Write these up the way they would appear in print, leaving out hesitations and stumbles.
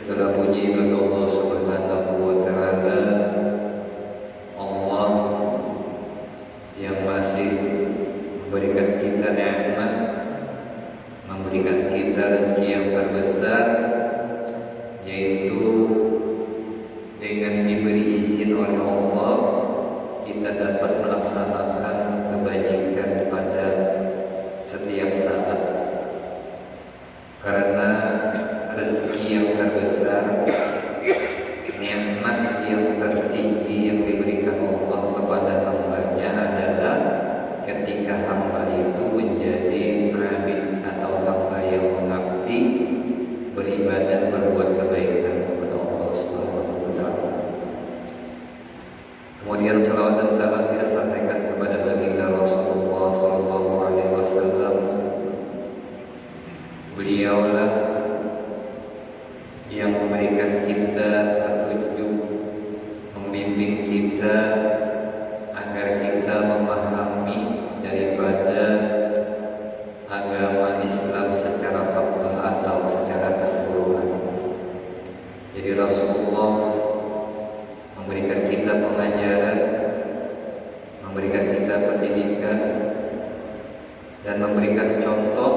Segala puji bagi Allah Subhanahu wa taala, Allah yang masih memberikan kita nikmat, memberikan kita rezeki yang terbesar, yaitu dengan diberi izin oleh Allah kita dapat melaksanakan kebajikan pada setiap saat. Karena rezeki yang terbesar, nikmat yang tertinggi yang diberikan Allah kepada hamba-Nya adalah ketika hamba itu menjadi abid atau hamba yang mengabdi, beribadah, berbuat kebaikan kepada Allah Subhanahu wa taala. Kemudian salawat dan salam kita sampaikan kepada baginda Rasulullah sallallahu alaihi wasallam. Beliaulah yang memberikan kita petunjuk, membimbing kita agar kita memahami daripada agama Islam secara kafah atau secara keseluruhan. Jadi Rasulullah memberikan kita pengajaran, memberikan kita pendidikan, dan memberikan contoh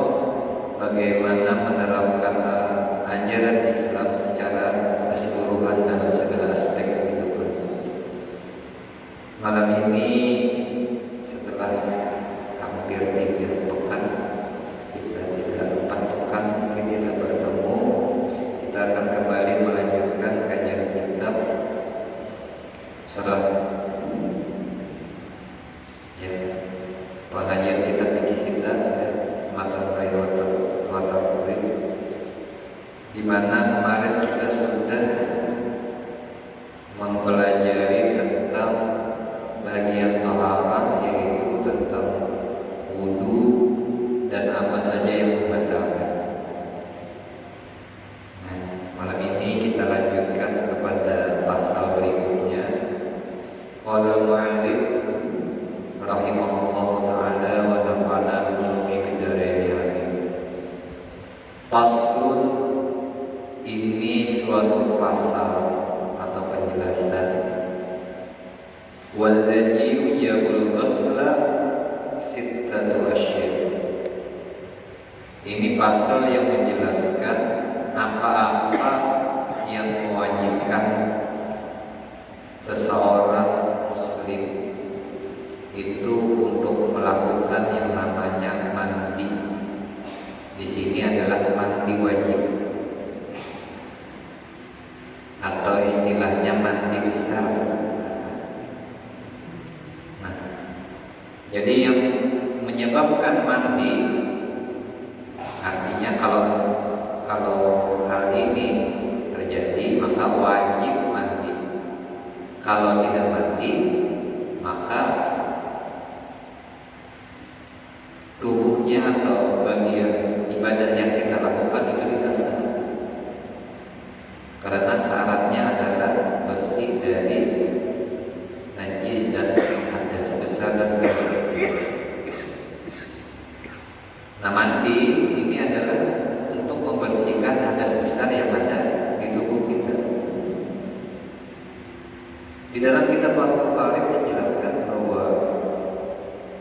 bagaimana menerapkan ajaran Islam secara keseluruhan dalam segala aspek kehidupan. Malam ini setelah hampir 3 pekan, kita tidak 4 pekan mungkin tidak bertemu, kita akan kembali melanjutkan kajian kitab Salat. Ya, pengajian kitab fikih kita, mata kulit, di mana kemarin kita sudah mempelajari tentang bagian taharah, yaitu tentang wudu dan apa saja yang membatalkan. Nah, malam ini kita lanjutkan kepada pasal berikutnya. Qala al-mu'allif rahimahullah ta'ala wa nafa'ana bihi fid dharain amin. Faslun, ini suatu pasal atau penjelasan. Walladzi yujabul ghusla sittatu asya. Ini pasal yang menjelaskan apa-apa yang mewajibkan seseorang muslim itu untuk melakukan yang namanya mandi. Di sini adalah mandi wajib, atau istilahnya mandi besar. Nah, jadi yang menyebabkan mandi, artinya kalau hal ini terjadi maka wajib mandi. Kalau tidak mandi maka tubuhnya atau bagian ibadah yang kita lakukan itu tidak sah. Karena syaratnya adalah bersih dari najis dan hadas besar dan besar. Nah, mandi ini adalah untuk membersihkan hadas besar yang ada di tubuh kita. Di dalam kitab Al-Qarim menjelaskan bahwa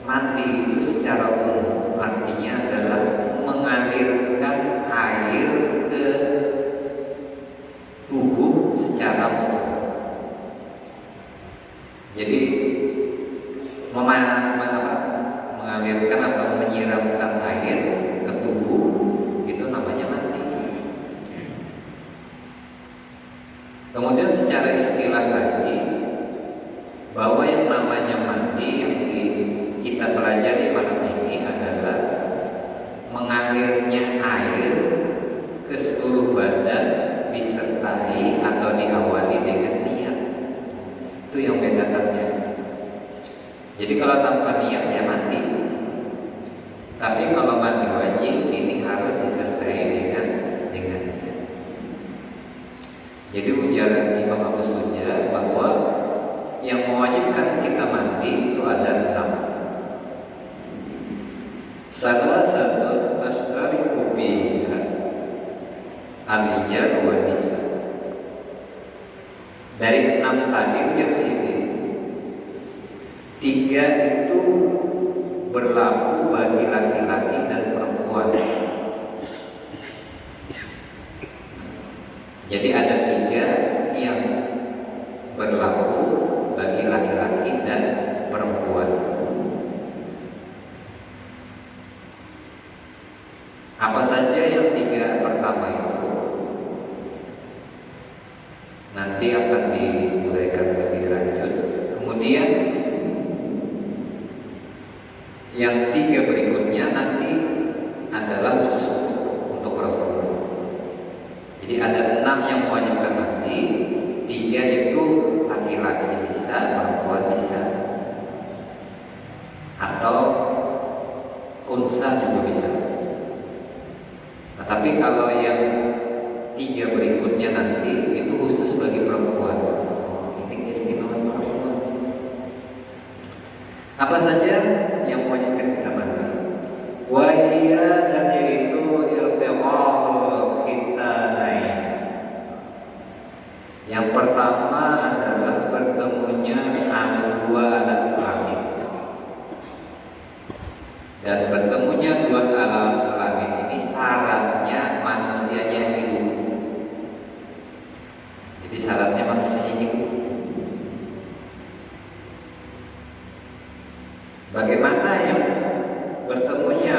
mandi itu secara umum artinya adalah mengalirkan air ke tubuh secara mutlak. Jadi mengalirkan atau menyiramkan air ke tubuh itu namanya mandi. Kemudian secara istilah lagi, bahwa yang namanya mandi yang kita pelajari malam ini adalah mengalirnya air ke seluruh badan disertai atau diawali dengan niat. Itu yang bedakannya. Jadi kalau tanpa niat ya mandi. Tapi kalau mandi wajib ini harus disertai dengan niat. Jadi ujaran Imam Abu Suja bahwa yang mewajibkan kita mandi itu ada 6. Salah satu tasdari kubiha al-ijal wa nisa. Dari 6 tadi ujar sini, 3 itu berlaku bagi laki-laki dan perempuan. Jadi ada 3 yang berlaku bagi laki-laki dan perempuan. Apa saja yang 3 pertama itu? Nanti akan diuraikan lebih lanjut. Kemudian yang 3 berikutnya nanti adalah khusus untuk perempuan. Jadi ada 6 yang mewajibkan mandi, 3 itu laki-laki bisa, perempuan bisa, atau unsa juga bisa. Nah, tapi kalau yang 3 berikutnya nanti itu khusus bagi perempuan. Ini keistimewaan perempuan. Apa saja yang mewajibkan kita mandi? Wahia, dan yaitu iltiqa'ul khitanain. Yang pertama adalah bertemunya dua alat kelamin. Dan bertemunya 2 alat kelamin ini syaratnya manusianya hidup. Jadi syaratnya manusianya hidup. Bagaimana yang bertemunya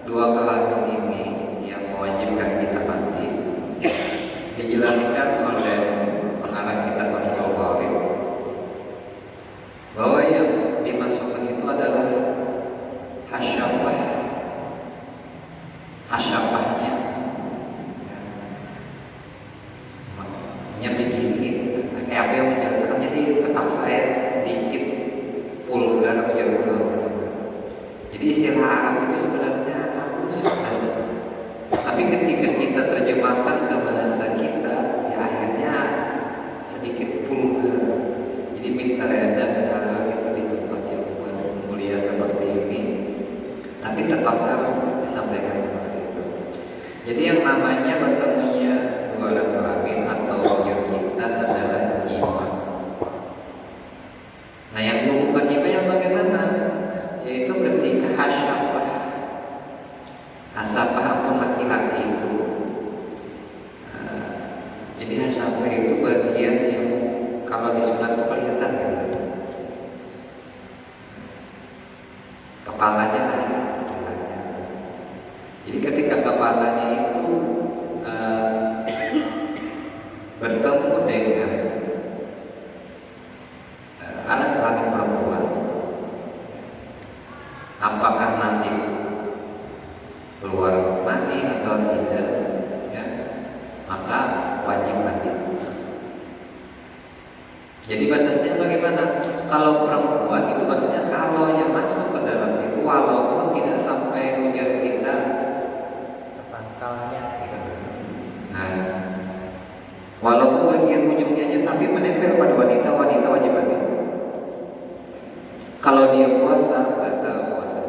2 kelamin ini yang mewajibkan kita mandi? Dijelaskan oleh pengarang kitab Fathul Qorib bahwa yang dimasukkan itu adalah hasyafahnya. Makanya begini, kayak apa yang menjelaskan, jadi terpaksa saya sedikit vulgar Jadi istilah Arab itu sebenarnya halus, tapi ketika kita terjemahkan ke bahasa kita, ya akhirnya sedikit vulgar. Jadi minta reda kita di tempat yang mulia seperti ini, tapi terpaksa harus disampaikan seperti itu. Jadi yang namanya bertemunya 2 alat kelamin atau yang kita adalah jima. Nah, yang bukan jima yang bagaimana? Yaitu ketika hasyafah pun laki-laki itu. Jadi hasyafah itu bagian yang kalau disunat itu kelihatan gitu. Kepalanya lah istilahnya. Jadi ketika kepalanya itu bertemu dengan alat kelamin perempuan, apakah nanti keluar mani atau tidak, ya, maka wajib mandi. Jadi batasnya bagaimana? Kalau perempuan itu batasnya kalau yang masuk ke dalam situ walaupun tidak sampai ujar kita ketangkalnya gitu. Nah, walaupun bagian ujungnya aja tapi menempel pada wanita wajib mandi. Kalau dia puasa, batal puasa.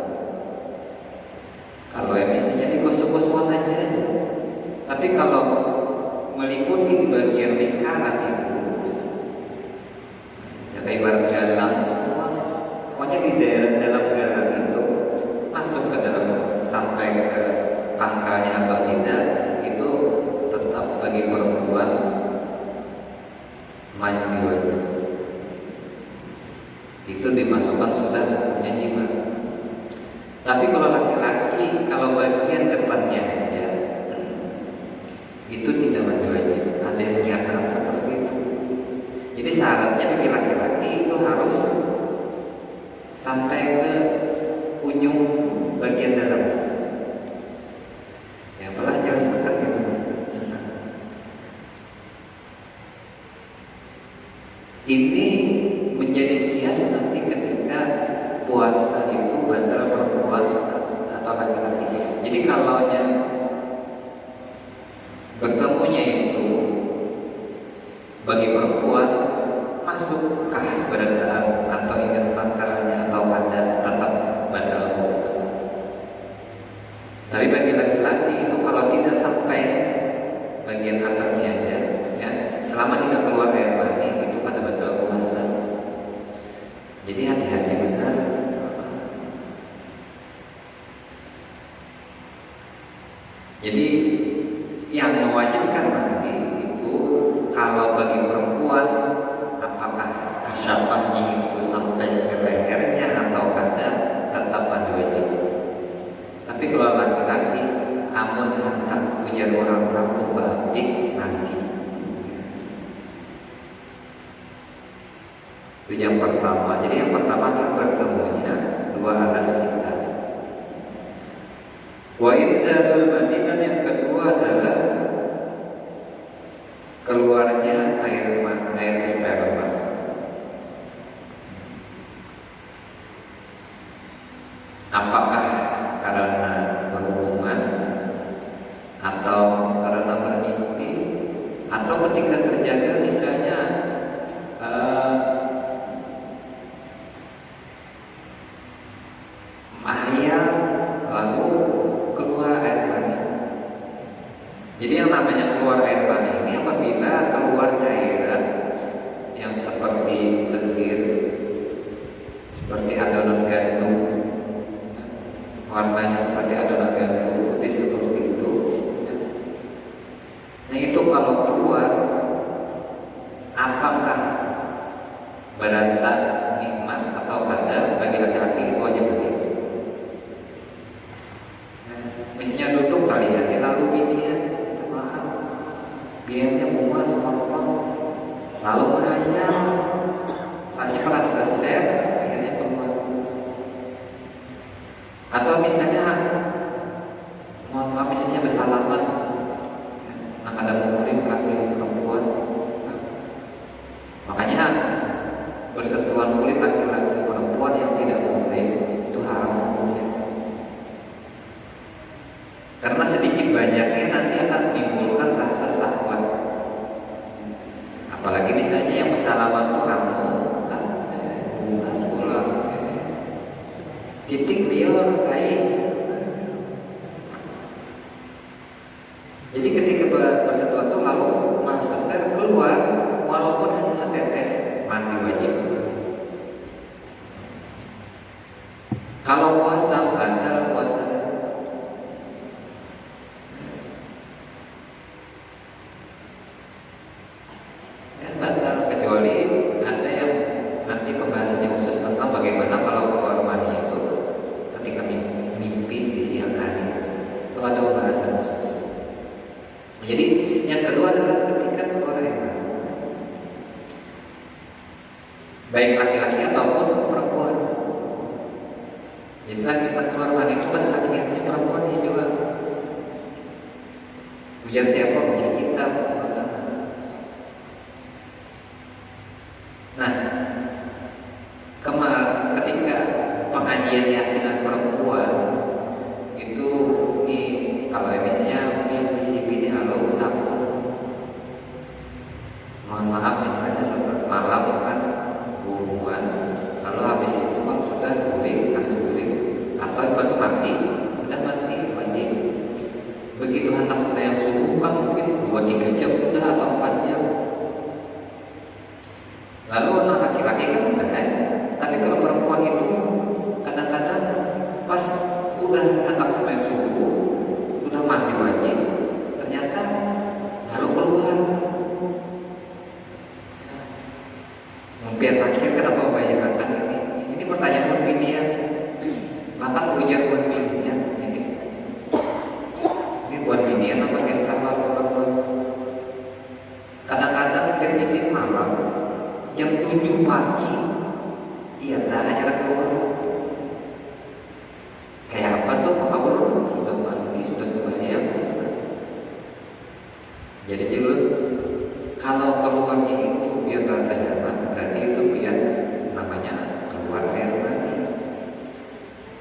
Kalau yang misalnya digosok-gosok aja. Tapi kalau meliputi di bagian lingkaran itu, ya kayak ibarat galang, pokoknya di dalam galang itu masuk ke dalam sampai ke pangkalnya atau tidak, itu tetap bagi perempuan mandi wajib. Itu dimasukkan sudah punya jima. Tapi kalau laki-laki, kalau bagian depannya aja itu tidak wajib. Ada yang nyatakan seperti itu. Jadi syaratnya bagi laki-laki itu harus sampai ke ujung bagian dalam. Yang telah jelaskan gitu. Ini menjadi kias nanti ketika puasa itu batal perempuan atau laki-laki. Jadi kalau yang bertemunya itu bagi perempuan masukkah beradaan atau ingat pangkalannya atau kadar tetap batal puasa. Tapi bagi laki-laki itu kalau tidak sampai bagian atasnya aja, ya, selama tidak keluar air Jadi yang mewajibkan mandi itu kalau bagi perempuan apakah kasyafahnya itu sampai ke lehernya atau kada, tetap mandi wajib. Tapi kalau laki-laki amun hendak ujar orang kampung batik mandi. Itu yang pertama. Jadi yang pertama adalah bertemunya dua alat vital. Wa inzalul mani, dan yang kedua adalah keluarnya air sperma. Apakah karena berhubungan atau karena bermimpi atau ketika terjaga misalnya mahayal lalu keluar air mani. Jadi yang namanya keluar air mani ini apabila keluar cairan yang seperti lendir, seperti adonan gandum, warnanya seperti adonan gandum putih seperti itu. Nah itu kalau keluar, apakah berasa nikmat atau kada? Bagi laki-laki itu wajib mandi. Misalnya duduk kalian lalu binian maaf, biarnya muas apa, lalu mahayal saja merasa ser, akhirnya keluar. Atau misalnya mohon maaf, misalnya bersalaman, nah ada mulim laki dan perempuan, makanya bersentuhan kulit laki-laki perempuan yang tidak mulim itu haram hukumnya. Karena sedikit banyaknya nanti akan menimbulkan rasa syahwat. Apalagi misalnya yang bersalaman tuh kamu bunga sekolah titik liur kain. Jadi ketika bersentuhan tuh lalu merasa ser keluar, walaupun hanya setetes, mandi wajib. Kalau puasa batal puasa. Batal, kecuali ada yang nanti pembahasannya khusus tentang bagaimana kalau keluar mani itu ketika mimpi di siang hari, itu ada pembahasan khusus. Jadi yang kedua adalah ketika keluar air mani, baik laki-laki ataupun perempuan. Jadi kita keluar mani itu kan laki-laki perempuan dia juga. Ujar siapa? Ujar kita. Nah, ketika pengajian yasinan perempuan itu kalau misalnya yang misi ini lalu takut, mohon maaf misalnya saat malam kan guruan, lalu habis itu kan sudah guling, habis guling atau baru mandi dan mandi wajib. Begitu hendak sembahyang subuh kan mungkin 2-3 jam sudah atau 4 jam. Lalu laki-laki kan udah tapi kalau perempuan itu kadang-kadang pas udah hendak sembahyang subuh, udah mandi wajib, ternyata lalu keluar. Mungkin akhirnya kenapa membayangkan ini? Ini pertanyaan buat binian, bahkan ujar buat binian. Ini buat binian apa kayak salah perempuan? Kadang-kadang ke sini malam jam 7 pagi, iya dah hanya keluar. Kayak apa tuh? Maka belum sudah mandi, sudah sembahyang. Jadi dulu kalau keluarnya itu biar rasa nyaman, berarti itu biar namanya keluar air mani.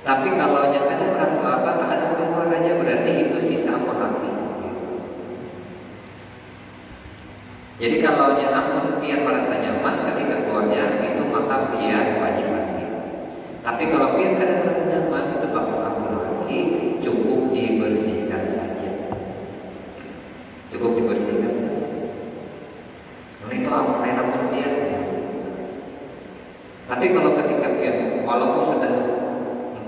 Tapi kalau nyatanya merasa apa, tak ada keluar aja, berarti itu sisa laki. Jadi kalau ampun biar merasa nyaman ketika keluarnya itu, maka biar wajib mandi. Tapi kalau biar kadang merasa nyaman itu pakai sabun lagi, cukup dibersihkan saja. Cukup dibersihkan saja. Nah itu lain ampun biar. Tapi kalau ketika biar walaupun sudah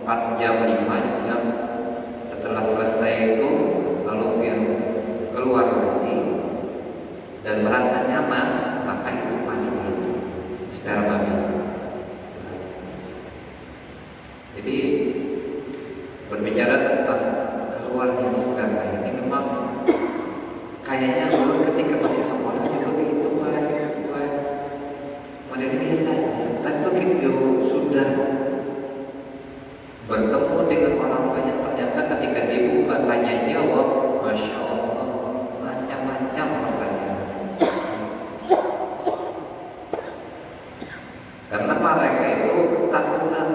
4 jam, 5 jam setelah selesai itu lalu kayaknya dulu ketika masih sekolah juga gitu buat model biasa aja. Tapi begitu sudah bertemu dengan orang banyak, ternyata ketika dibuka tanya jawab, masya Allah, macam-macam pertanyaan. Karena mereka itu takutan,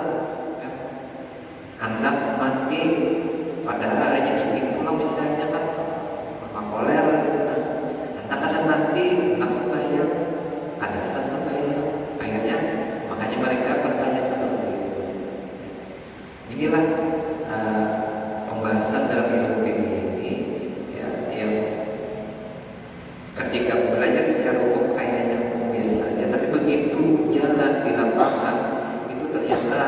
hendak mandi, padahal ada jadi pulang misalnya kan, apa koler gitu kan, hendak ada mandi, hendak sembahyang, ada sembahyang. Akhirnya makanya mereka bertanya seperti itu. Inilah pembahasan dalam ilmu fikih ini, ya, yang ketika belajar secara umum kayaknya biasa aja, tapi begitu jalan di lapangan itu ternyata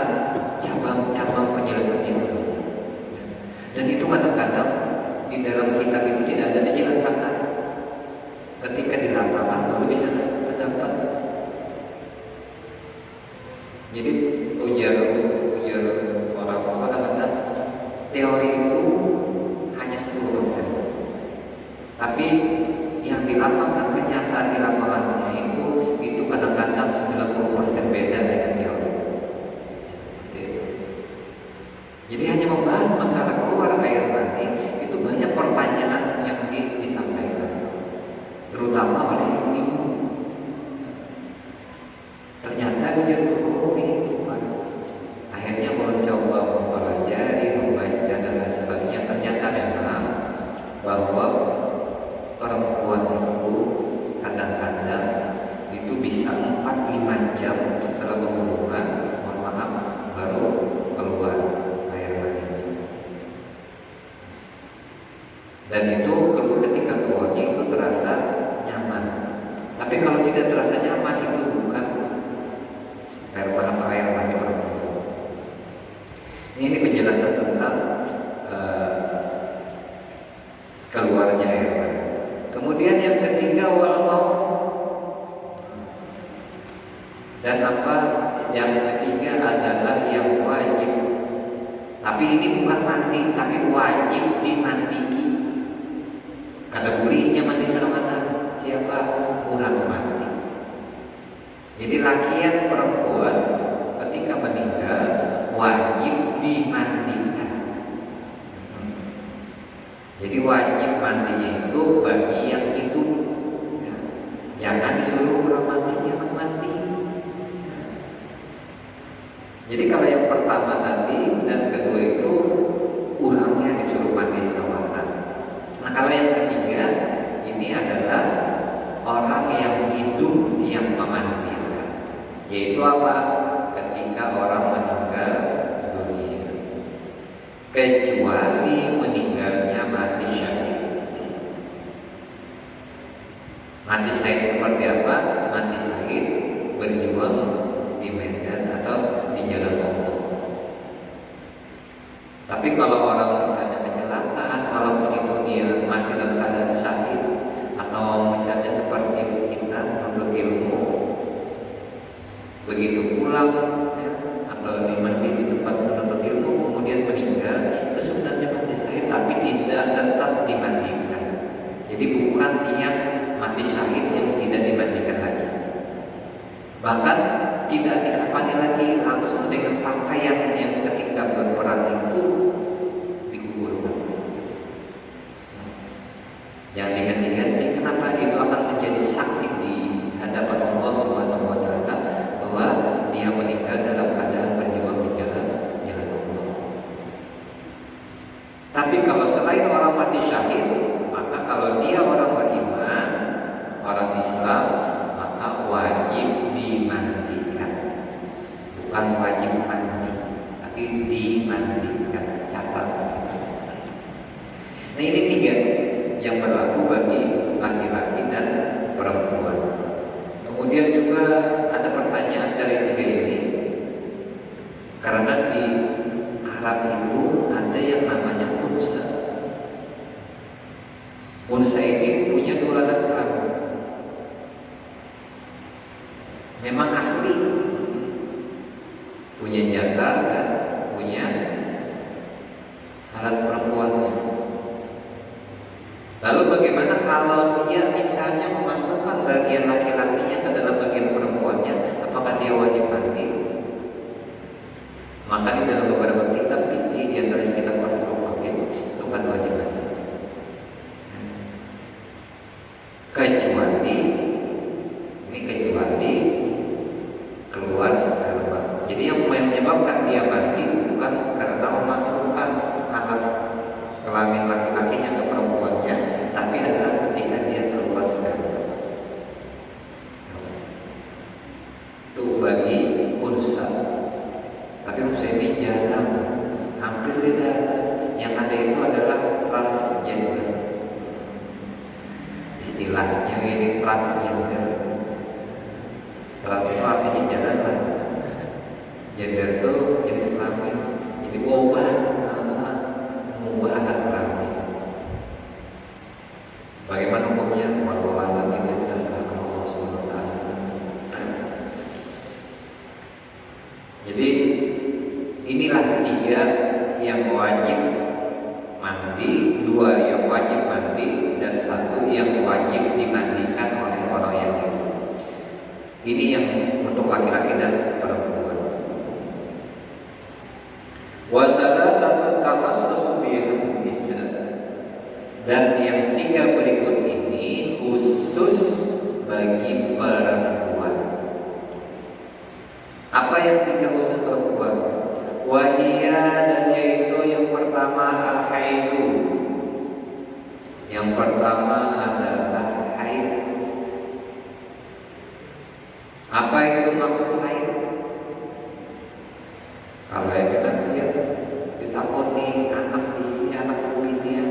cabang-cabang penjelasan itu. Dan itu kadang-kadang di dalam kitab itu tidak ada dijelaskan. Ketika di lapangan baru bisa terdapat. Jadi ujar orang kadang-kadang teori itu hanya 10%, tapi yang di lapangan, kenyataan di lapangannya itu kadang-kadang 90% beda dengan teori. Jadi hanya membahas masalah keluar air mani itu banyak pertanyaan yang disampaikan, terutama oleh ibu-ibu. Ternyata dia itu Pak. Akhirnya mencoba mempelajari, membaca dan lain sebagainya. Ternyata memang bahwa perempuan itu kadang-kadang itu bisa 4-5 jam setelah berhubungan, mohon maaf, baru keluar air maninya. Dan itu ketika keluarnya itu terasa nyaman. Tapi kalau tidak terasa nyaman itu bukan sperma atau air mani perempuan. Ini penjelasan tentang keluarnya air mani. Kemudian yang ketiga wal maut. Dan yang ketiga adalah yang wajib. Tapi ini bukan mandi, tapi wajib dimandii. Kada bolehnya mandi selamatan. Siapa? Kurang mandi. Jadi laki dan perempuan ketika meninggal wajib dimandikan. Jadi wajib mandinya itu bagi yang hidup. Ya. Jangan disuruh orang mati, jangan mandi. Jadi kalau yang pertama tadi dan kedua itu kurangnya disuruh mandi selamatan. Nah kalau yang ketiga ini adalah orang yang hidup yang memandikan. Yaitu apa? Ketika orang meninggal dunia, kecuali meninggalnya mati syahid. Mati syahid seperti apa? Mati syahid berjuang di medan atau di jalan Allah. Tapi kalau orang misalnya kecelakaan, walaupun itu dia mati dalam keadaan syahid, atau misalnya seperti kita menuntut ilmu, begitu pulang ya, atau di masjid di tempat menuntut ilmu kemudian meninggal, itu sebenarnya mati syahid tapi tidak tetap dimandikan. Jadi bukan yang mati syahid yang tidak dimandikan lagi, bahkan tidak dikafani lagi, langsung dengan pakaian yang ketika berperang itu dikuburkan. Yang diganti-ganti, kenapa? Itu akan menjadi saksi di hadapan Allah Subhanahu wa Ta'ala bahwa dia meninggal dalam keadaan berjuang di jalan Allah. Tapi kalau selain orang mati syahid, maka kalau dia orang beriman, orang Islam, maka wajib dimandikan. Bukan wajib mandi, tapi dimandikan. Catat. Nah ini 3 yang berlaku bagi laki-laki dan perempuan. Kemudian juga ada pertanyaan dari 3 ini, karena di Arab itu ada yang namanya unsa. Unsa ini punya 2 alat kelamin. Memang asli punya jantan dan punya alat perempuannya. Lalu bagaimana kalau dia misalnya memasukkan bagian laki-lakinya ke dalam bagian perempuannya, apakah dia wajib mandi? Maka di dalam beberapa kitab fikih, di antaranya kitab Fathul Qadir, itu kan wajib mandi. Kecuali keluar sperma. Jadi yang menyebabkan dia mandi bukan karena memasukkan alat kelamin laki-lakinya ke perempuannya, tapi adalah ketika dia keluar sperma. Itu bagi unsa. Tapi unsa ini jarang, hampir tidak ada. Yang ada itu adalah transgender. Istilahnya ini transgender. Trans itu artinya jalan lah. Gender itu jenis kelamin. Jadi mengubah alat kelamin. Bagaimana hukumnya? Wallahu a'lam, itu kita serahkan Allah Subhanahu wa taala. Jadi inilah 3 yang wajib mandi, 2 yang wajib mandi, dan 1 yang wajib dimandikan oleh orang yang itu. Ini yang untuk laki-laki dan perempuan. Wasala satu takhassus bihun bisa. Dan yang 3 berikut ini khusus bagi perempuan. Apa yang 3 khusus perempuan? Wahia, dan yaitu yang pertama al-haidu. Yang pertama adalah haid. Apa itu maksud haid? Kalau yang kita lihat ditakoni anak isi anak kulinya,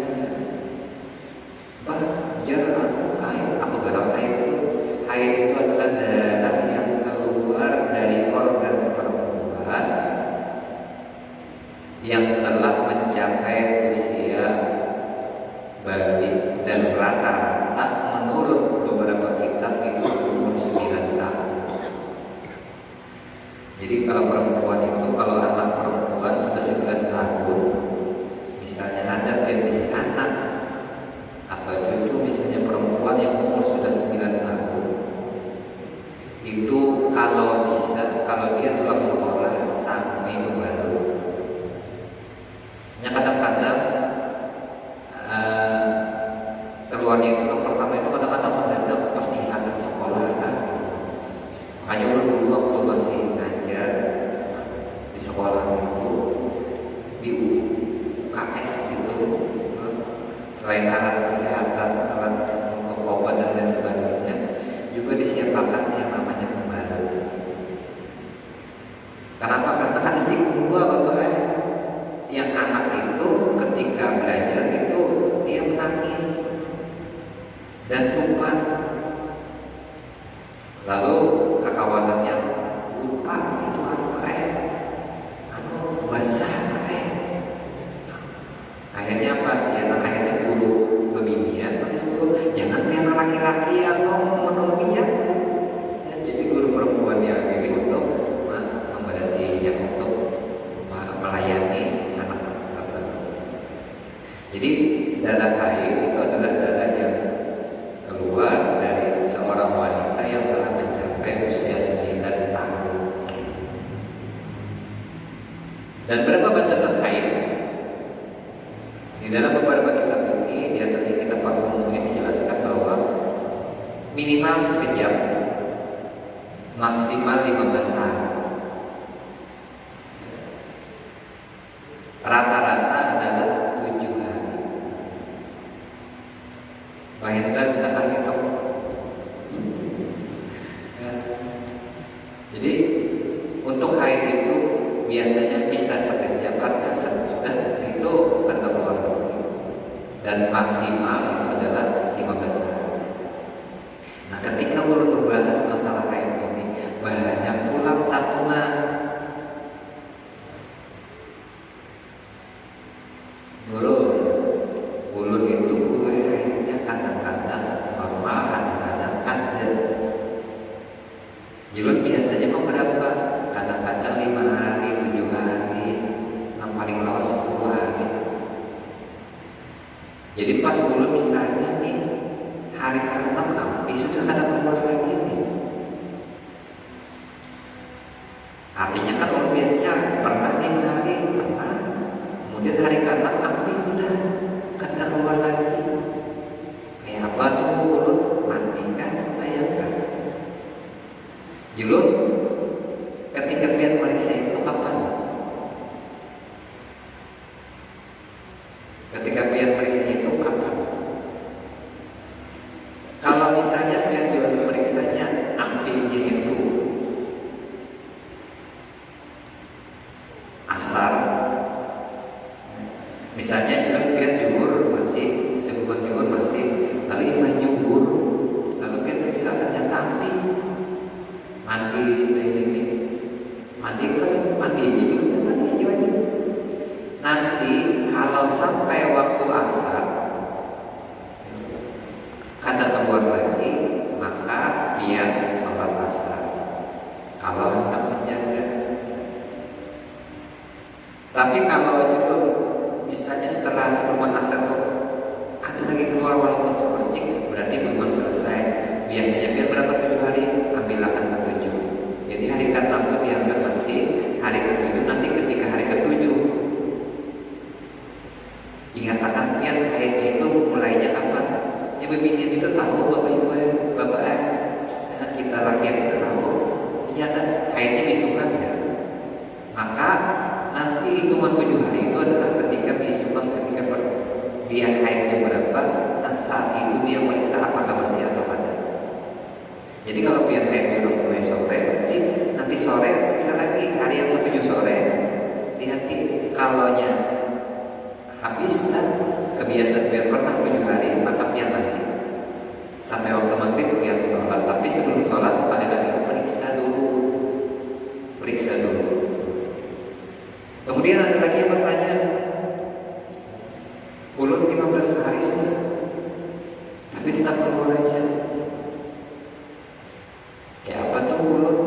jarang haid. Apa gerak haid itu? Haid itu adalah darah yang keluar dari organ perempuan yang telah mencapai usia balik, dan rata-rata menurut beberapa kitab itu umur 9 tahun. Jadi kalau perempuan itu, kalau anak perempuan sudah 9 tahun, misalnya ada penisi anak atau cucu misalnya perempuan yang umur sudah 9 tahun, itu kalau bisa, kalau dia telah sekolah sampai membaru. Ya kadang-kadang keluarnya itu yang pertama itu kadang-kadang mendadak pasti akan sekolah kan. Makanya dulu waktu masih ngajar di sekolah itu di UKS itu, selain alat kesehatan, alat obat dan lain sebagainya, juga disiapkan yang namanya pembalut. Kenapa? Karena kan si gua bapak yang anak itu ketika belajar itu dia menangis dan sumpat, lalu kekawanannya lupa itu apa basah apa akhirnya apa ya, akhirnya guru pembimbingan disuruh jangan kayak laki-laki yang menolonginya ya, jadi guru perempuan yang itu untuk membatasi yang untuk melayani anak tersebut. Jadi darah haid itu adalah darah yang keluar dari seorang wanita yang telah mencapai usia 9 tahun. Dan berapa batasan haid? Di dalam beberapa kitab fikih, di antaranya kitab Fathul Qadir dijelaskan bahwa minimal sekejap, maksimal 15 hari. Rata-rata adalah 7 hari. Bayangkan misalkan itu. Ya. Jadi untuk haid itu biasanya bisa sekejap atau sudah itu terkeluar lagi. Dan maksimal itu adalah 15 hari. Nah, ketika ulun membahas masalah haid ini, banyak pulang tahunan. Ulun itu haidnya kadang-kadang normal, kadang-kadang ada. Jadi biasanya mau berapa? Kadang-kadang 5 hari, 7 hari, yang paling lama 10 hari. Jadi pas ulun misalnya nih hari ke-6 api sudah kada keluar lagi nih. Artinya kan kalau biasanya pernah 5 hari, pernah. Kemudian hari ke-6 api udah kada keluar lagi. Kayak apa tuh mulut? Mandikan, sembahyangkan. Julun, ketika pian meriksa itu kapan? Ketika pian meriksa itu kapan? Kalau misalnya pian julun meriksanya ambilnya itu asar, misalnya julun pian juhur masih, sebulan juhur masih, lalu imah juhur, lalu pian periksa ternyata ambil. Mandi sudah ini, mandi kan mandi aja juga, mandi aja wajib. Nanti kalau sampai waktu asar kada keluar lagi, maka pian sholat asar. Kalau hendak menjaga. Tapi kalau juga misalnya setelah sebelum asar tuh ada lagi keluar walaupun sepercik, berarti belum selesai. Biasanya pian berapa 7 hari, ambilakan ke-7. Jadi hari ke-6 itu dianggap masih hari ke-7. Nanti ketika hari ke-7 ingatakan pian haidnya itu mulainya kapan? Ya bebinian itu tahu bapak ibu bapak kita laki itu tahu. Ternyata haidnya bisukan ya. Maka nanti hitungan 7 hari itu adalah ketika bisukan, ketika dia haidnya berapa. Nah saat itu dia meriksa apakah bersih atau tidak. Jadi kalau pian haid udah mulai sore, berarti nanti sore periksa lagi. Hari yang ke-7 sore, hati-hati. Kalaunya habis dan kebiasaan pian pernah 7 hari, maka pian mandi. Sampai waktu maghrib pian sholat. Tapi sebelum sholat sekali lagi periksa dulu. Periksa dulu. Kemudian ada lagi yang bertanya, ulun 15 hari sudah, tapi tetap keluar aja. Kayak apa tuh ulun?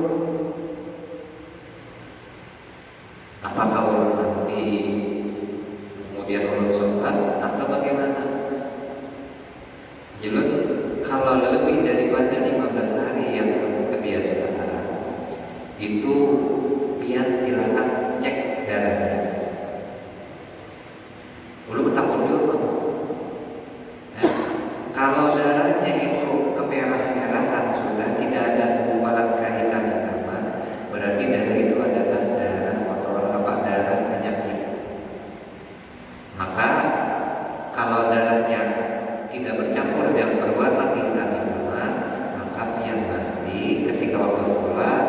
Apakah ulun nanti kemudian ulun sholat atau bagaimana? Julun, kalau lebih daripada 15 hari yang kebiasaan, itu pian silakan cek darahnya. Ulun takut dulu. Kalau darahnya itu kemerah-merahan sudah tidak ada gumpalan kehitam-hitaman, berarti darah itu adalah darah kotor, darah penyakit. Maka kalau darahnya tidak bercampur yang berwarna kehitam-hitaman, maka pian mandi ketika waktu sholat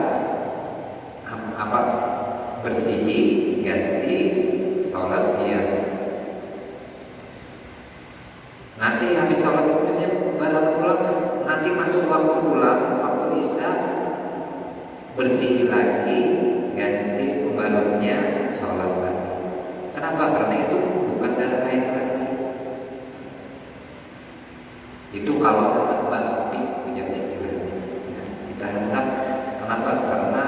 bersihi, ganti, sholat pian. Nanti habis sholat itu biasanya balik pulang, nanti masuk waktu pulang, waktu isya bersih lagi, ganti pembarunya, sholat lagi. Kenapa? Karena itu bukan darah haid lagi. Itu kalau anak balapik punya istilahnya. Ya, kita hendak kenapa? Karena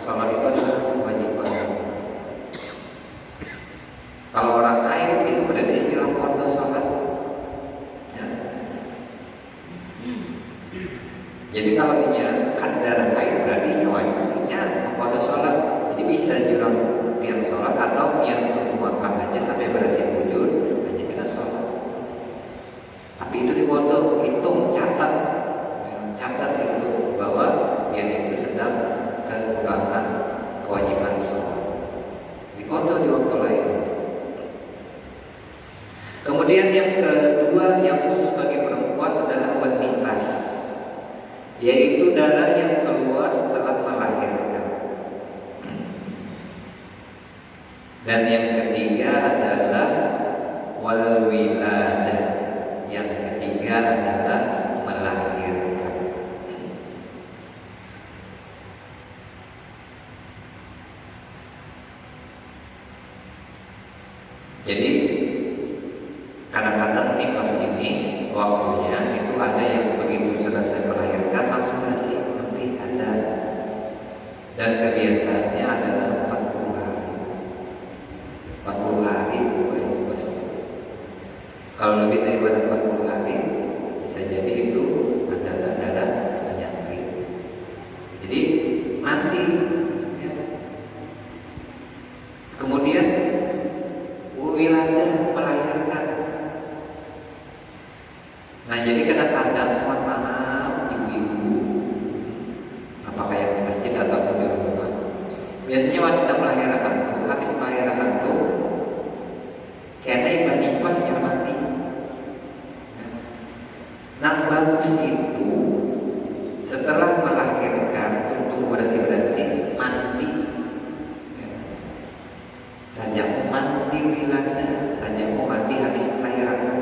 sholat itu adalah kewajiban. Kalau orang haid itu ada istilah fardu sholat. Jadi kalau inya kan darah haid berarti inya wajibnya pada sholat. Jadi bisa juga pian sholat atau pian pertuakan aja sampai bersih wujud hanya kena sholat. Tapi itu dibodoh, hitung, catat itu bahwa pian itu sedang kekurangan kewajiban sholat. Dibodoh di waktu lain. Kemudian yang kedua yang khusus bagi perempuan adalah wan nifas, yaitu darah yang keluar setelah melahirkan. Dan yang ketiga adalah wal wiladah. Yang ketiga adalah melahirkan. Jadi kadang-kadang nifas ini waktunya itu ada yang begitu selesai melahirkan langsung bersih, tapi ada. Dan kebiasaannya adalah 40 hari. 40 hari itu pasti. Kalau lebih daripada 40 hari, bisa jadi itu adalah darah penyakit. Jadi mandi ya. Kemudian wilayah melahirkan. Nah jadi kadang-kadang mohon maaf ibu-ibu, apakah yang di masjid ataupun di rumah, biasanya wanita melahirkan tuh, habis melahirkan tuh kayaknya ibadah nifas yang mati. Nah bagus itu setelah melahirkan untuk bersih-bersih mandi. Saja aku mandi wilada, saja aku mandi habis melahirkan.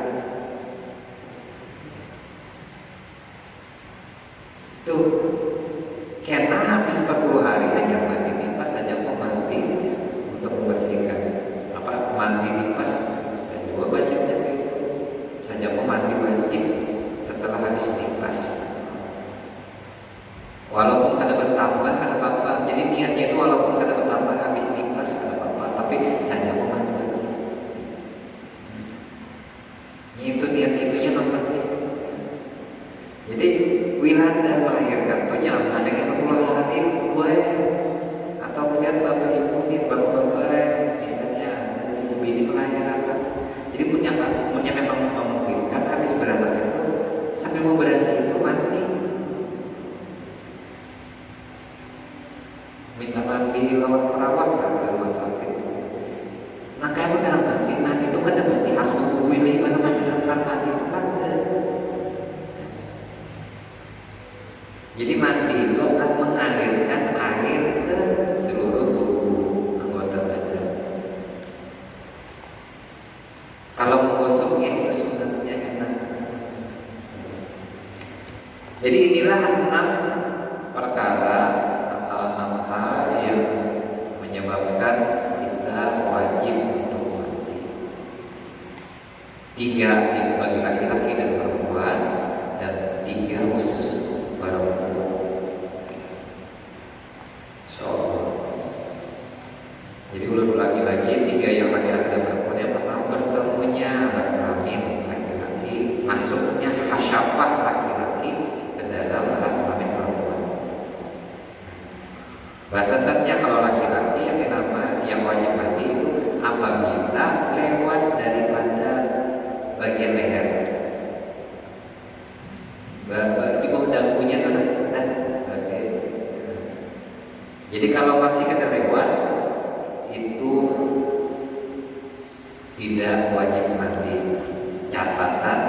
Tuh, karena habis 40 hari aja mandi nifas saja aku mandi untuk membersihkan mandi nifas. Saya juga bacanya gitu. Saja aku mandi wajib setelah habis nifas. Walaupun kada bertambah kada apa-apa. Jadi niatnya itu walaupun kada bertambah habis nifas kada apa-apa, tapi saja aku mandi wajib. Itu niat itunya yang penting. Jadi wilada melahirkan tuh jangan ada yang 40 hari gue atau lihat bapak ibu nih bapak-bapak misalnya bisa bini melahirkan. Jadi punya memang memungkinkan habis beranak itu sampai mau berasi itu mandi, minta mandi lawan perawat kan di rumah sakit. Nah kayak beneran mandi itu kan mesti harus menghubungi lagi mana mandi itu kan. Jadi mandi itu akan mengalirkan air ke seluruh tubuh anggota badan. Kalau menggosoknya itu sebenarnya enak. Jadi inilah 6 perkara atau 6 hal yang menyebabkan kita wajib untuk mandi. 3 bagi laki-laki dan perempuan, dan 3 khusus perempuan. Jadi ulang lagi 3 yang laki-laki dan perempuan. Yang pertama bertemunya anak kelamin laki-laki, masuknya hasyafah laki-laki ke dalam anak kelamin perempuan. Batasannya kalau laki-laki yang wajib mandi itu apabila lewat daripada bagian leher. Di bawah dagunya tuh okay. Jadi kalau masih kena lewat itu tidak wajib mandi. Catatan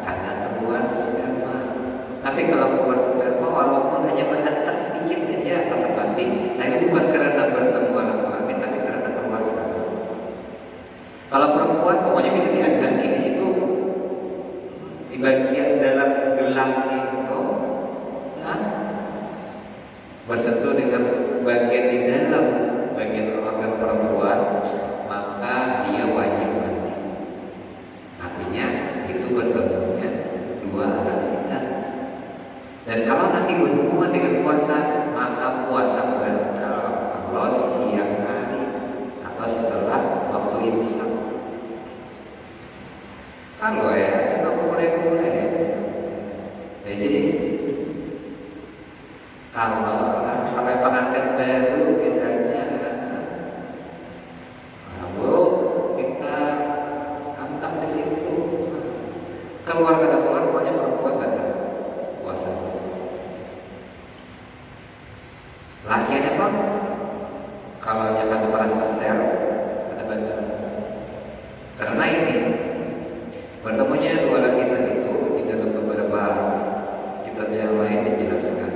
karena keluar sperma. Tapi kalau keluar sperma walaupun hanya mengantar sedikit saja tetap mandi. Tapi bukan karena bertemu anak kelamin, tapi karena keluar sperma. Kalau perempuan pokoknya bisa diganti di situ di bagian dalam gelangnya itu bersentuh dengan bagian di dalam bagian organ perempuan, maka dia wajib mandi. Artinya itu bertemunya 2 anak kita. Dan kalau nanti berhubungan dengan puasa, maka puasa batal kalau siang hari atau setelah waktu imsak. Kalau ya kita mulai jadi kalau pengantin baru misalnya kita antar di situ keluar pokoknya perempuan batal puasa. Laki-laki apa? Kalau jangan merasa share ada batal. Karena ini bertemunya 2 laki tadi itu di dalam beberapa kitab yang lain dijelaskan.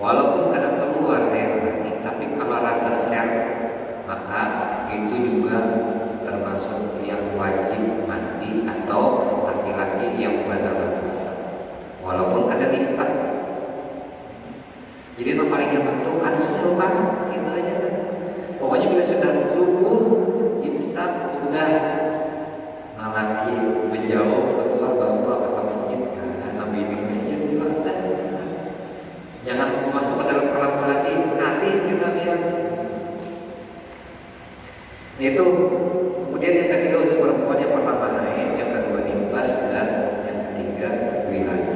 Walaupun kadang keluar air mani, tapi kalau rasa share maka itu juga termasuk yang wajib mandi atau laki-laki yang batal puasa. Walaupun kadang lipat. Jadi yang paling gampang tuh harus seluruh gitu aja kan. Pokoknya bila sudah subuh, imsak sudah laki menjauh keluar baru ke masjid kan, nabi di masjid juga jangan masuk ke dalam kelam lagi, nanti kita lihat itu. Kemudian yang ketiga usia perempuan, yang pertama haid, yang kedua nifas, dan yang ketiga wilayah.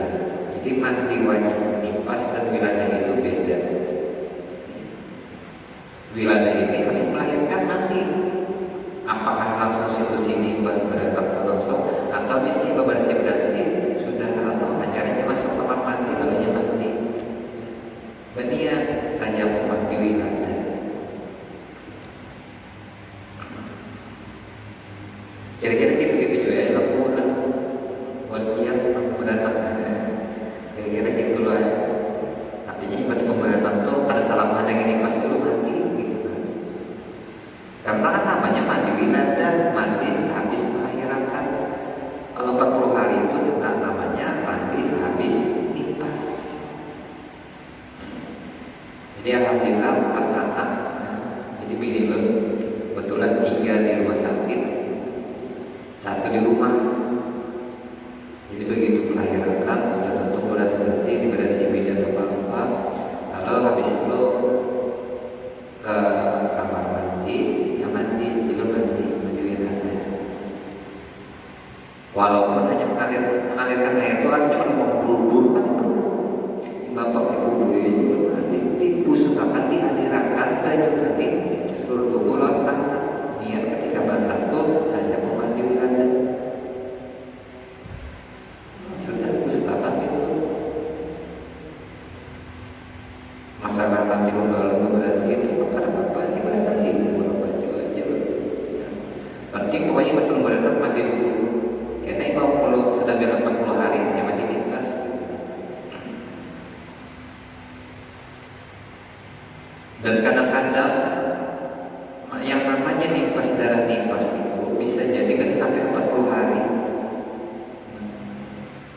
bangun hanya mengalirkan air itu artinya kan memburu kan bapak dikuburi dipusutakan dialirakan baju tadi ke seluruh tubuh lawan niat ketika mantap tuh saja kok mandi wilada sudah pusutakan itu masalah nanti membalas itu karena bapak dibasahi baju aja penting pokoknya betul benar mandi dulu kita mau kalau sudah genap 40 hari hanya mandi nifas. Dan kadang-kadang yang namanya nifas darah nifas itu bisa jadi kan sampai 40 hari.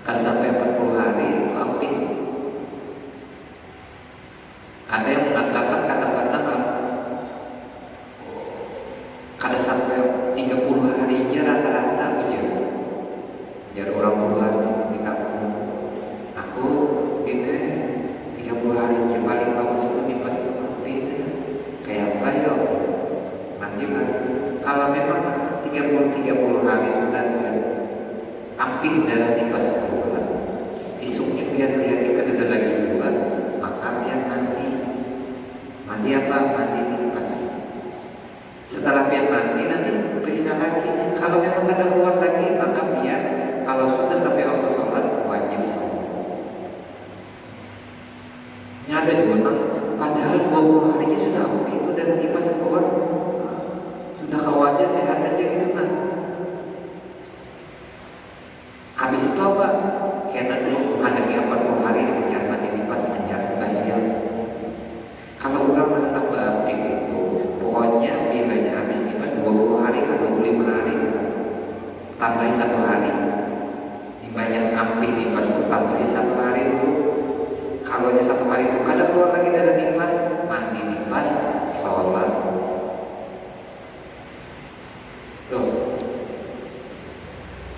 Kan sampai 40 hari itu api. Ada yang mengatakan kadang-kadang kada sampai 30 hari aja rata-rata aja. Biar orang Tuhan di kampung. Aku gitu 30 hari aja paling lama itu nifas kayak apa ya? Mandi lah. Kalau memang 30 hari sudah api darah nifas keluar, isuknya biar lihat ada lagi keluar, maka biar mandi. Mandi apa? Mandi nifas. Setelah biar mandi nanti periksa lagi. Kalau memang ada keluar lagi, maka biar kalau sudah sampai waktu sholat wajib sholat. Ini ada juga padahal 20 hari aja sudah api itu dari nifas keluar, sudah kau aja sehat aja gitu nah. Habis itu apa? Karena dulu menghadapi 40 hari hanya mandi nifas hanya sebanyak. Kalau ulang anak bapik itu pokoknya bilanya habis nifas 20 hari ke 25 hari tambahi 1 hari. Banyak api nifas itu tambahi 1 hari dulu. Kalau hanya 1 hari itu kadang keluar lagi dari nifas, mandi nifas, sholat. Tuh,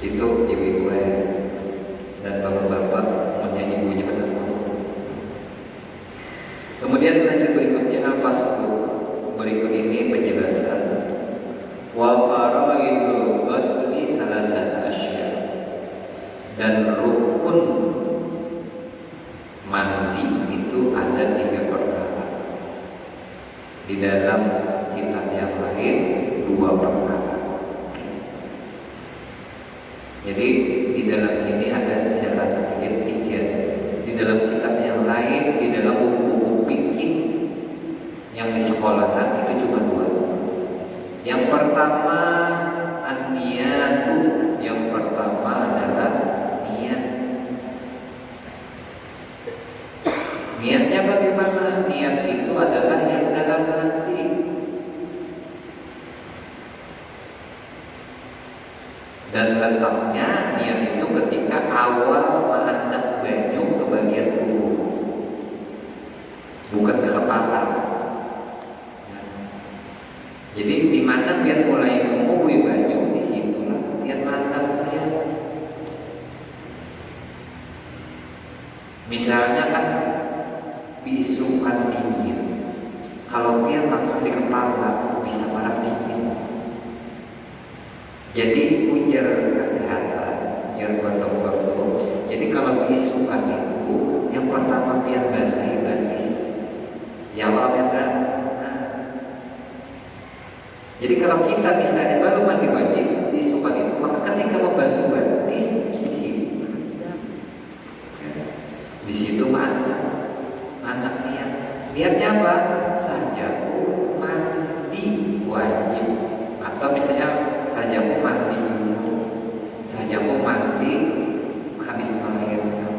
itu ibu-ibu dan bapak-bapak punya ibunya bertemu. Kemudian lanjut berikutnya apa suku? Berikut ini penjelasan. Wa faraidul ghusli salasat asya. Dan rukun mandi itu ada 3 perkara. Di dalam kitab yang lain 2 perkara. Jadi di dalam sini ada syarat sedikit 3. Di dalam kitab yang lain, di dalam buku-buku fikih yang di sekolahan itu cuma 2. Yang pertama an-niyatu, yang pertama adalah niat. Niatnya bagaimana? Niat itu adalah yang dalam hati. Dan letaknya niat itu ketika awal menghendak banyu ke bagian tubuh, bukan ke kepala. Jadi di mana biar mulai membuih banyu, di situlah biar mantap niat. Misalnya kan diisukan dingin, kalau biar langsung di kepala bisa marah dingin. Jadi ujar kesehatan, ujar dokter itu. Jadi kalau diisukan itu, yang pertama biar basahi batis. Ya Allah ya. Jadi kalau kita misalnya baru mandi wajib diisukan itu, maka ketika membasuh batis di situ, di situ anak niat. Niatnya apa? Sajaku mandi wajib, atau misalnya sajaku mandi dulu, sajaku mandi habis melahirkan,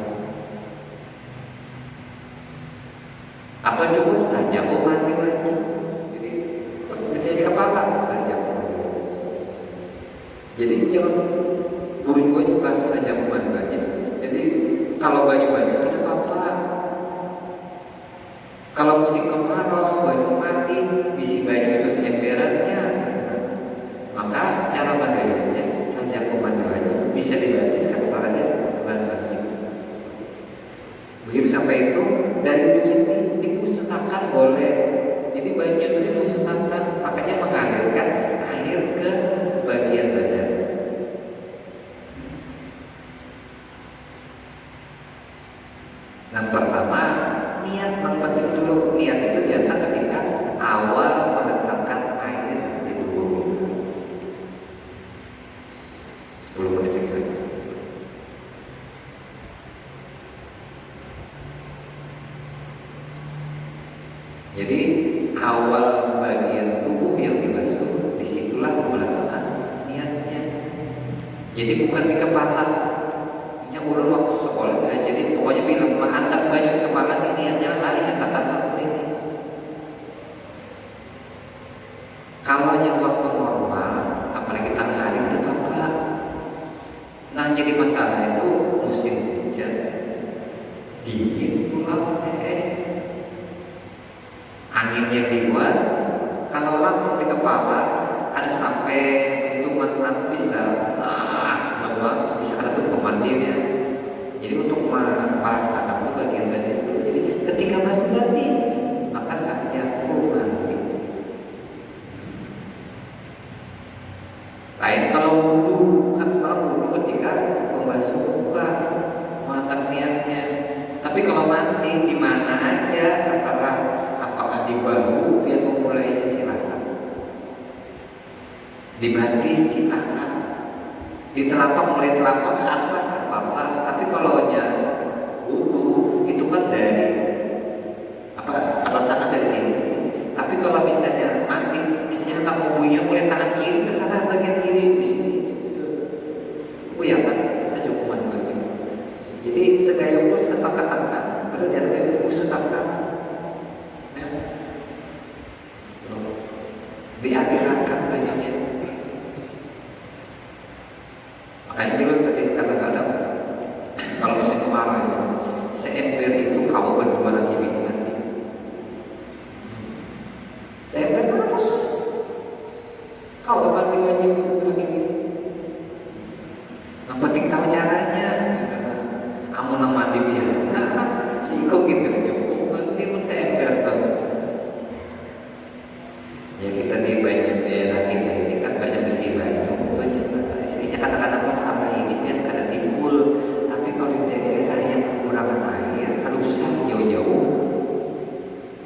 atau cukup sajaku mandi wajib. Jadi bisa di kepala sajaku mandi wajib. Jadi jangan buru-buru juga sajaku mandi wajib. Jadi kalau baju-baju ada apa? Kalau musim kemarau, baju mati, bisi baju itu seemberannya. Maka cara mandinya saja mandi wajib bisa dibatiskan saja mandi wajib. Begitu sampai itu dari ini dipusatkan boleh. Jadi bajunya itu dipusatkan, makanya mengalirkan air ke bagian badan. Yang pertama, niat. Yang penting dulu niat itu diantara ketika awal menetapkan air di tubuh kita. 10 menit lagi. Jadi awal bagian tubuh yang dibasuh, disitulah meletakkan niatnya. Jadi bukan di kepala. Yang udah waktu sekolah jadi pokoknya bilang angkat baju di kepala ini niatnya lari katakan aku ini. Kalau yang waktu normal, apalagi tengah hari itu apa? Nah jadi masalah itu musim hujan, dingin pulang anginnya keluar. Kalau langsung di kepala ada sampai hitungan bisa bisa ada tuh pemandinya. Jadi untuk merasakan itu bagian batis dulu. Jadi ketika masih batis maka saatnya mandi. Lain kalau wudhu, kan sekarang wudhu ketika membasuh muka, mantap niatnya. Tapi kalau mandi di mana aja, terserah. Apakah di bahu, biar memulainya silakan. Di batis silakan. Di telapak, mulai telapak ke atas apa-apa. Tapi kalau wudhu itu kan dari letakkan dari sini ke sini. Tapi kalau misalnya mandi, misalnya tak wudhunya mulai tangan kiri ke sana bagian kiri di sini. Oh ya kan, saya cukup mandi. Jadi segayung setakat tangan, baru dia gayung setakat. Diakhirkan bajunya. Makanya dulu tadi kadang-kadang kalau musim kemarau itu seember itu kalau berdua lagi minum mandi. Seember terus. Kalau mandi wajib lagi minum. Yang penting tahu caranya. Kamu mandi biasa, si kok gitu cukup mandi seember tuh. Ya kita di banyak daerah kita ini kan banyak besi banyu itu istrinya katakan masalah ini kan karena timbul. Tapi kalau di daerah yang kekurangan air kan usah jauh-jauh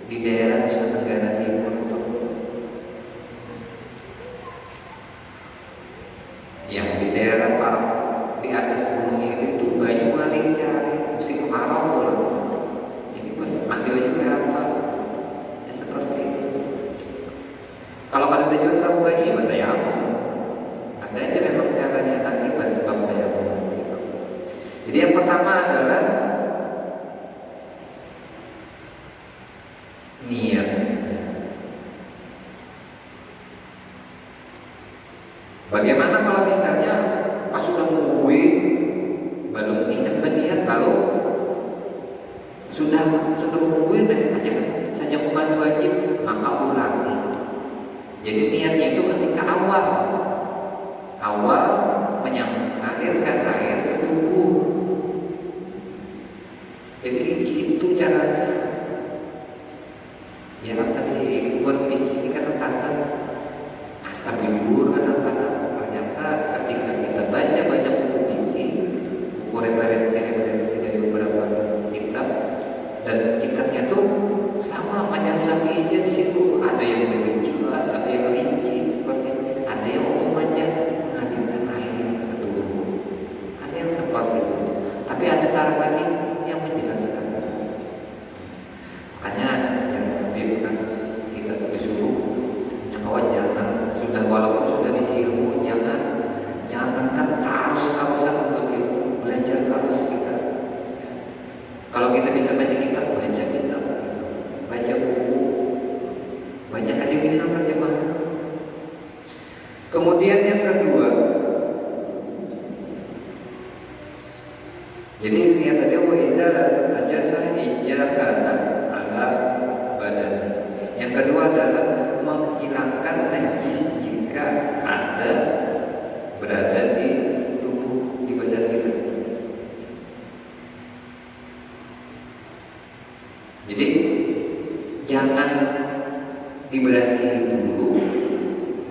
di daerah Nusa Tenggara Timur itu yang di daerah di atas gunung itu banyu paling cari musim kemarau pulang. Ini pas mandi juga apa ya seperti itu. Kalau kalian udah jual kamu baju ya bertayamum. Ada aja memang caranya nanti pas sebab tayamum gitu. Jadi yang pertama adalah niat. Bagaimana kalau misalnya pas sudah mengubui belum ingat berniat lalu sudah mengubui aja saja hukuman wajib maka ulangi. Jadi niatnya itu ketika awal mengalirkan air ke tubuh. Jadi itu caranya. Ya tadi buat pikir kadang-kadang asal libur kadang-kadang ternyata ketika kita baca banyak buku fikih, buku referensi dari beberapa kitab dan kitabnya tuh sama macam Syafi'i di situ ada yang lebih jelas, ada yang rinci seperti ada yang umum aja mengalirkan air ke tubuh, ada yang seperti itu. Tapi ada syarat lagi yang menjelaskan. Makanya yang Habib kan kita disuruh yang kawan jangan sudah walaupun sudah bisa ilmu jangan terus-terusan untuk ilmu, belajar terus kita. Kalau kita bisa baca kitab, baca buku, banyak aja minum terjemahan. Kemudian yang kedua, jadi lihat tadi wa izalatul najasah karena ala badan. Yang kedua adalah menghilangkan najis jika ada berada di tubuh di badan kita. Jadi jangan diberasihin dulu.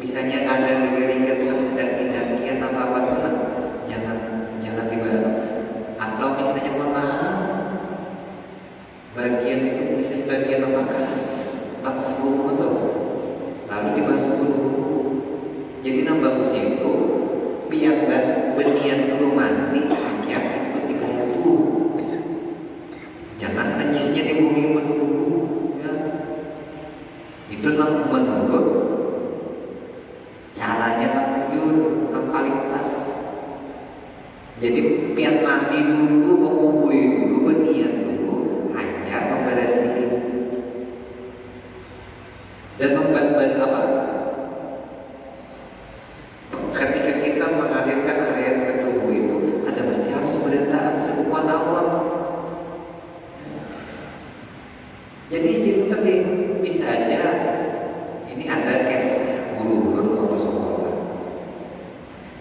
Misalnya ada ligat-ligat dan kian apa-apa tuh, jangan diberasihin. Atau misalnya mohon maaf, suhu tuh, lalu dibasuh dulu. Jadi yang bagusnya itu biar benian dulu mandi hanya itu dibasuh, jangan najisnya dibuang dulu ya. Itu menurut caranya jujur yang paling pas. Jadi biar mandi dulu, berkumpul dulu, benian dulu, hanya membersihkan dan apa? Ketika kita mengalirkan air ke tubuh itu, ada mesti harus berdasarkan sekuat awal. Jadi itu tadi bisa aja ini ada case guru-guru waktu sekolah.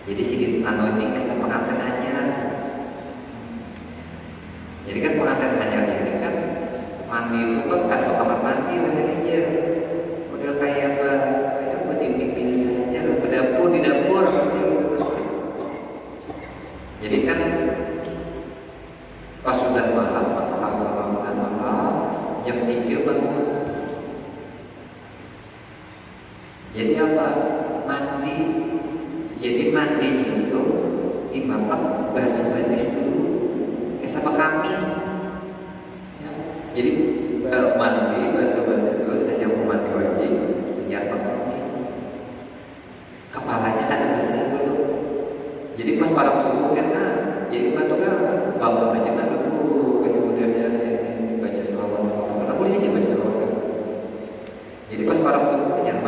Jadi sini ini case pengantin anyar. Jadi kan pengantin anyar ini kan mandi itu kan kamar mandi bahasanya model kayak berdinding biasa aja, berdapur di dapur seperti itu. Jadi kan pas sudah malam jam 3 bangun. Jadi apa? Mandi. Jadi mandinya itu imam basuh batis dulu sama kami ya. Jadi mandi basuh batis dulu saja, mau mandi wajib ternyata kami kepalanya kan basah dulu. Jadi pas pada subuh enak, jadi batuknya bangun aja kan dulu kemudiannya baca selawat karena boleh aja baca selawat. Jadi pas pada subuh jangan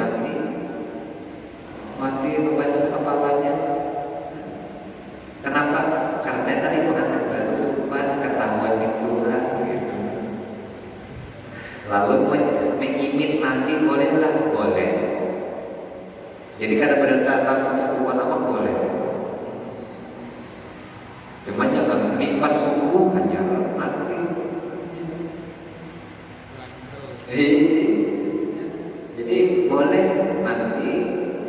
mandi membasuh kepalanya. Kenapa? Karena tadi pengantin baru sempat ketahuan di Tuhan gitu. Lalu mengimit mandi bolehlah, boleh. Jadi kada berdetak langsung sebuah nama boleh. Cuma jangan lipat subuh hanya mandi. Jadi boleh mandi,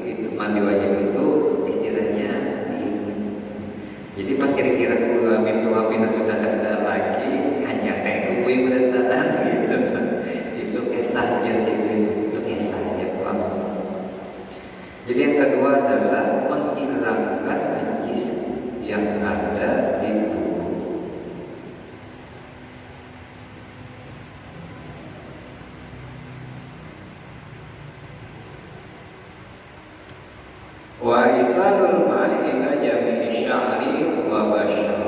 itu mandi wajib itu istilahnya. Jadi pas kira-kira pintu api sudah ada lagi, hanya kayak kue berdetaan gitu. Itu kisahnya sih, itu kisahnya Bang. Jadi yang kedua adalah menghilangkan najis yang ada di tubuh. Wa isalul ma'i ila jami'i sya'ri wa basyar.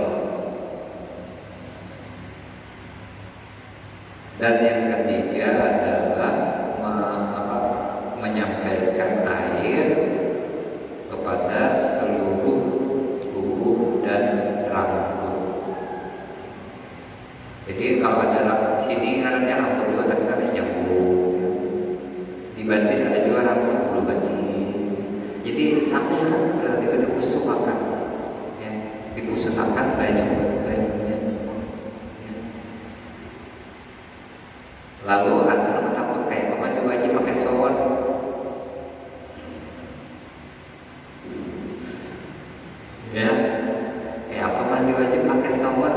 Dan yang ketiga adalah menyampaikan air kepada seluruh tubuh dan rambut. Jadi kalau ada rambut sini karena rambut juga, tapi karena nyambung. Di batis ada juga rambut bulu batis. Jadi sampai kan itu dikusumakan, ya, dikusumakan bajunya. Lalu ada takut kayak mandi wajib pakai shower. Ya, apa mandi wajib pakai shower?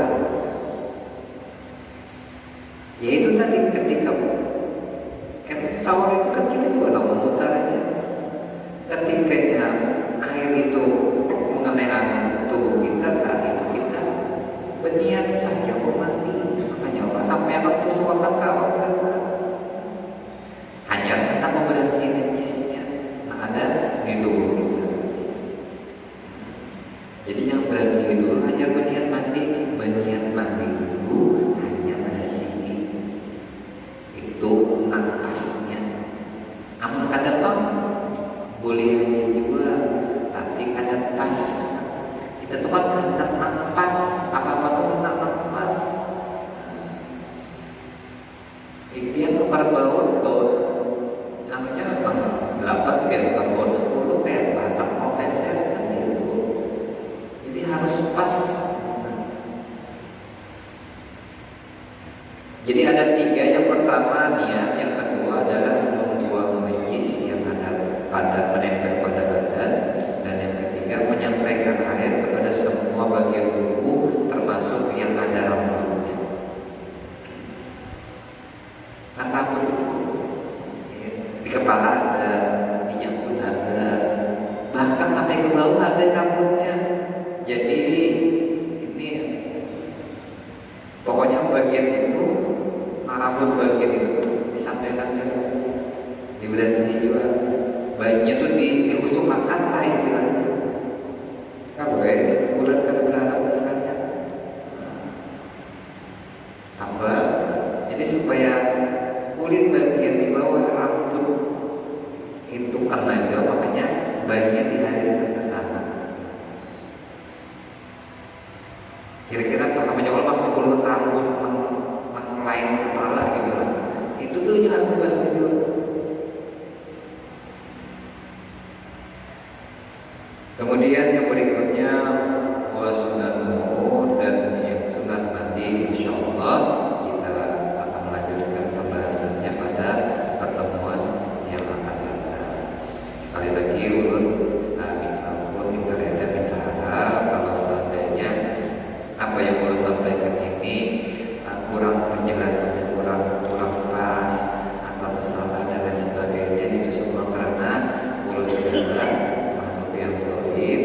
Ya itu tadi ketika shower itu kan kita juga nggak memutar aja. Ketikanya air itu mengenai tubuh kita, saat itu kita berniat saja mau mandi, makanya Allah sampai akan terus waktu kau hanya karena membersihkan najisnya yang ada di tubuh kita. Jadi yang bersih dulu hanya berniat mandi dulu hanya bersih itu napasnya. Namun kadang boleh hanya juga, tapi kadang pas. Kita tuh kan hendak nafas, apa-apa tuh hendak nafas. Dia tukar baut, namanya memang 8 biar tukar baut 10 kayak batang kopes ya, kan itu. Jadi harus pas. Jadi ada 3, yang pertama niat, yang kedua adalah membuang najis yang ada pada menempel pada badan, dan yang ketiga menyampaikan air kepada semua bagian tubuh termasuk yang ada rambutnya. Kan rambut itu rambut bagian itu disampaikan diberasihi juga, bayinya tuh diusukakan lah istilahnya. Kalau di sebulan kan berharap misalnya apa? Jadi supaya kulit bagian di bawah rambut itu kena juga, makanya bayinya dilahirkan ke sana. Kira-kira paham aja kalau masuk ulun rambut lain kepala gitu lah. Itu tuh harus dibasuh dulu. Kemudian yang berikutnya wasunanuhu, dan yang sunat mandi insyaallah kita akan melanjutkan pembahasannya pada pertemuan yang akan datang. Sekali lagi ulun minta ampun, minta reda, minta harap kalau seandainya apa yang ulun sampaikan ini kurang penjelasannya, kurang pas atau salah dan lain sebagainya, itu semua karena ulun adalah makhluk yang dhaif